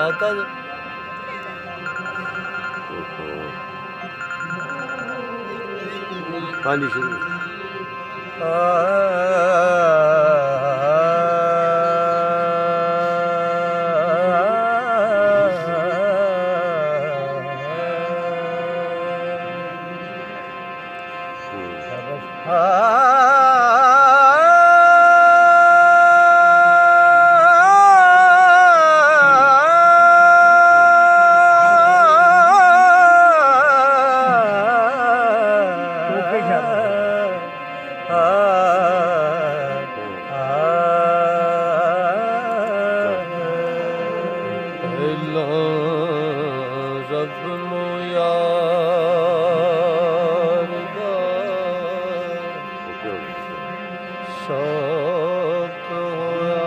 ਲਾਤਾ ਜੀ ਹਾਂਜੀ ਸ਼ੁਰੂ ਰੱਬ ਨੂੰ ਯਾਰ ਦਾ ਸ਼ੌਕ ਹੋਇਆ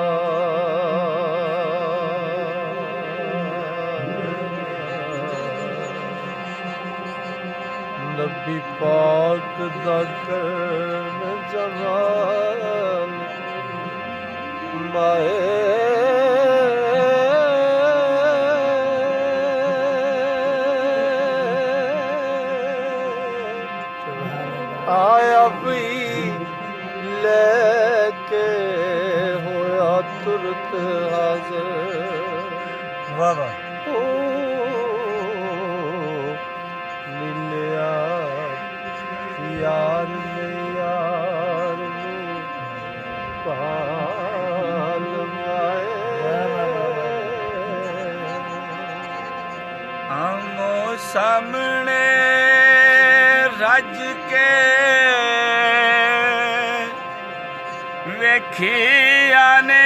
ਨਬੀ ਪਾਕ ਦਾ ਕਰਮ ਜਮਾਲ ਮਾਏ ਆਇਆ ਵੀ ਲੈ ਕੇ ਹੋਇਆ ਤੁਰਤ ਹਾਜ਼ਰ ਵਾਹ ਵਾਹ ਮਿਲਿਆ ਯਾਰ ਨੇ ਯਾਰ ਨੂੰ ਪਾਲ ਮਾਏ ਆਮੋ ਸਾਹਮਣੇ ਰੱਜ ਕੇ ਵੇਖਿਆ ਨੇ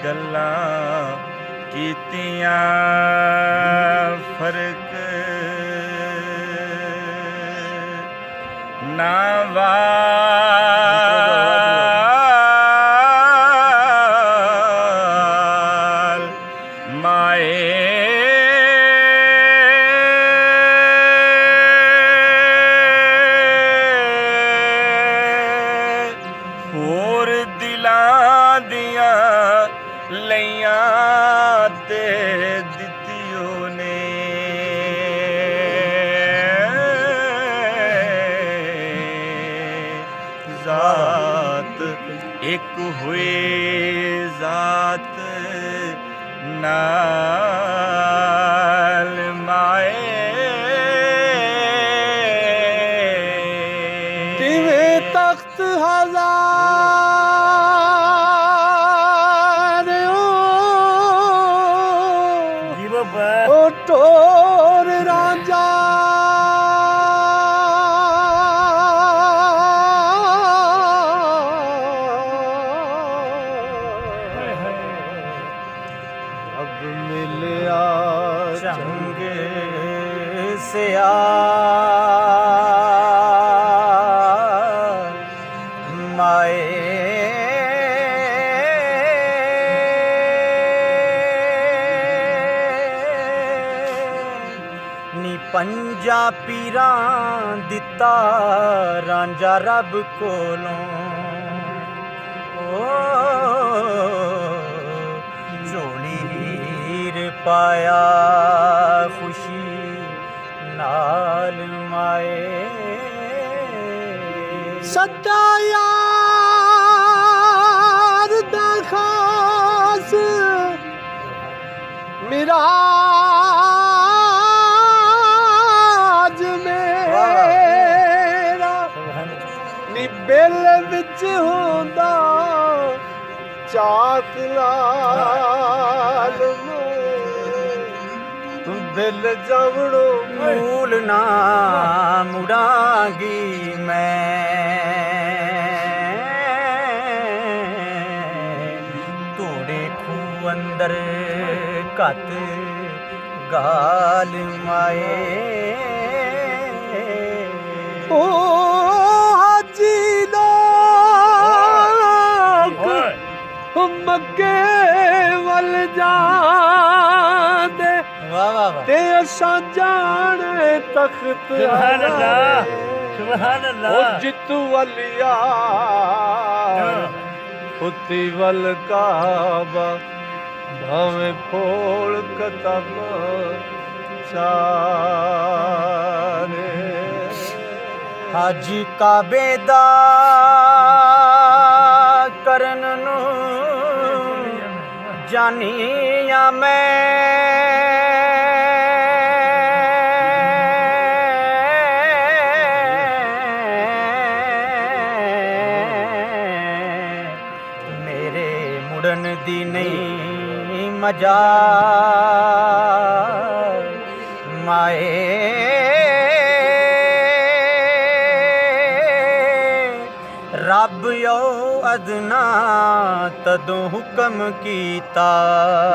ਗੱਲਾਂ ਕੀਤੀਆਂ ਫਰਕ ਨਾ ਵਾਲ ਮਾਏ ਹੋਰ ਦਿਲਾਂ ਦੀਆਂ ਲਈਆਂ ਤੇ ਦਿੱਤੀਓ ਨੇ ਜ਼ਾਤ ਇੱਕ ਹੋਏ ਜ਼ਾਤ ਨਾਲ ਮਾਏ ਕਿਵੇਂ ਤਖਤ ਹਜ਼ਾਰ ਓ ਟੋਰ ਰਾਂਝਾ ਰੱਬ ਮਿਲਿਆ ਚੰਗੇ ਸਿਆਰ ਮਾਏ ਨੀ ਪੰਜਾਂ ਪੀਰਾਂ ਦਿੱਤਾ ਰਾਂਝਾ ਰੱਬ ਕੋਲੋਂ ਓ ਝੋਲੀ ਹੀਰ ਪਾਇਆ ਖੁਸ਼ੀ ਨਾਲ ਮਾਏ ਸੱਚਾ ਯਾਰ ਦਾ ਖਾਸ ਮੇਰਾ ਨੀ ਬਿਲ ਵਿੱਚ ਹੁੰਦਾ ਚਾਕ ਲਾਲ ਨੂੰ ਦਿਲ ਜਵੜੋ ਮੂਲ ਨਾ ਮੁੜਾਂਗੀ ਮੈਂ ਤੋੜੇ ਖੂ ਅੰਦਰ ਘੱਟ ਗਾਲ ਮਾਏ ਓ ਹਾਜੀ ਲੋਕ ਮੱਕੇ ਵੱਲ ਜਾਂਦੇ ਵਾਹ ਵਾਹ ਤੇ ਸਾਂਝਾਣੇ ਤਖਤ ਸੁਭਾਨ ਅੱਲਾਹ ਸੁਭਾਨ ਉਹ ਅੱਲਾਹ ਜਿੱਤੂ ਵਲਿਆ ਫੁੱਤੀ ਵੱਲ ਕਾਬਾ ਭਾਵੇਂ ਫੋਲ ਕਤਮ ਚਾਰੇ ਹਾਜੀ ਕਾਬੇ ਦਾ ਕਰਨ ਨੂੰ ਜਾਨੀਆਂ ਮੇਰੇ ਮੁੜਨ ਦੀ ਨਹੀਂ ਮਜਾ ਰੱਬ ਯੋ ਅਦਨਾ ਤਦੋਂ ਹੁਕਮ ਕੀਤਾ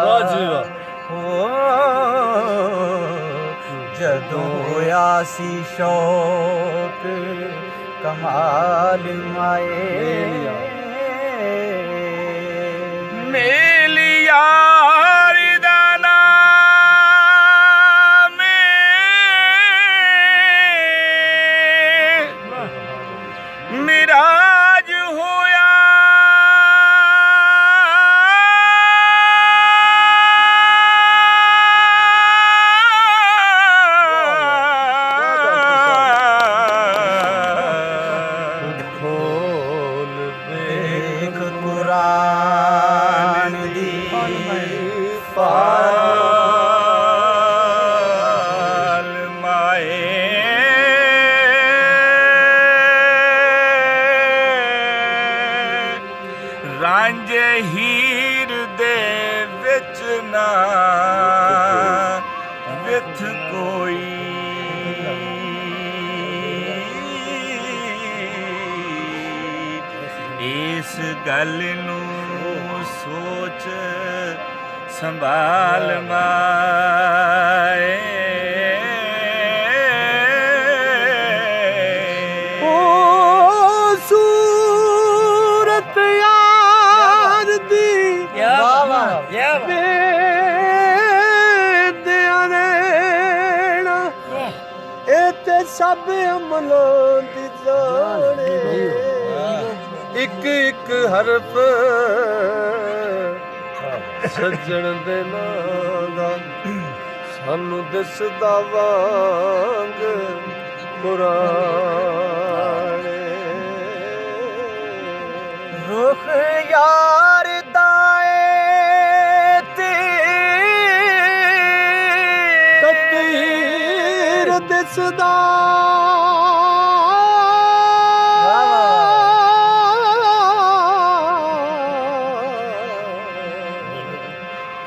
ਵਾਹ ਜੀ ਵਾਹ ਹੋ ਜਦੋਂ ਹੋਇਆ ਸੀ ਸ਼ੌਕ ਕਮਾਲ ਮਾਏ ਮੇਲੀ ਯਾਰ ਦਾ ਨਾਮ ਮਿਰਾਜ ਹੋਇਆ ਖੋਲ ਦੇਖ ਕੁਰਾਨ ਦੀ ਪਾਲ ਮਾਏ ਰਾਂਝੇ ਹੀਰ ਦੇ ਵਿੱਚ ਨਾ ਵਿਥ ਕੋਈ ਇਸ ਗੱਲ ਨੂੰ ਸੋਚ ਸੰਭਾਲ ਮਾਏ ਓ ਸੂਰਤ ਯਾਰ ਦੀ ਵਾਹ ਵਾਹ ਵੇਦਿਆਂ ਨੈਣਾ ਇਹ ਤੇ ਸਭ ਅਮਲੋਂ ਦੀ ਜਾਣੇ ਇੱਕ ਇੱਕ ਹਰਫ ਸੱਜਣ ਦੇ ਨਾਂ ਦਾ ਸਾਨੂੰ ਦਿਸਦਾ ਵਾਂਗ ਕੁਰਾਨੇ ਰੁਖ ਯਾਰ ਦਾਏ ਤੇ ਤਤੀਰ ਦਿਸਦਾ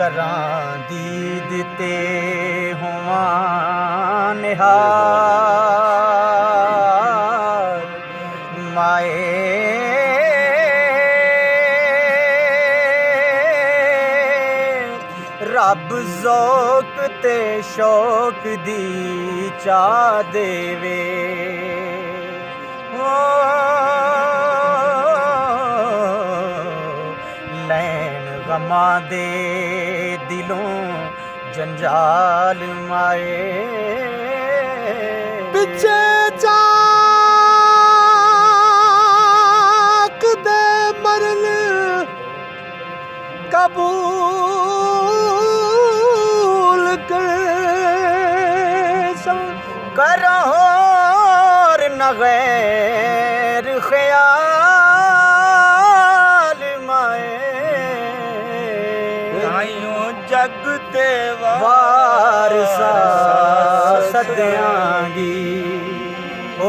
ਕਰਾਂ ਦੀਦ ਤੇ ਹੋਵਾਂ ਨਿਹਾਲ ਮਾਏ ਰੱਬ ਜ਼ੌਕ ਤੇ ਸ਼ੌਕ ਦੀ ਚਾਹ ਦੇਵੇ ਲੈਣ ਗਮਾਂ ਦੇ ਦਿਲੋਂ ਜੰਜਾਲ ਮਾਏ ਪਿੱਛੇ ਚਾਕ ਦੇ ਮਰਨ ਕਬੂਲ ਕਰ ਸਾ ਕਰੋ ਹੋਰ ਨ ਗੈਰ ਖਿਆਲ ਮਾਏ ਤਾਈਓ ਜਗ ਤੇ ਵਾਰਸਾ ਸਦਿਆਂਗੀ ਓ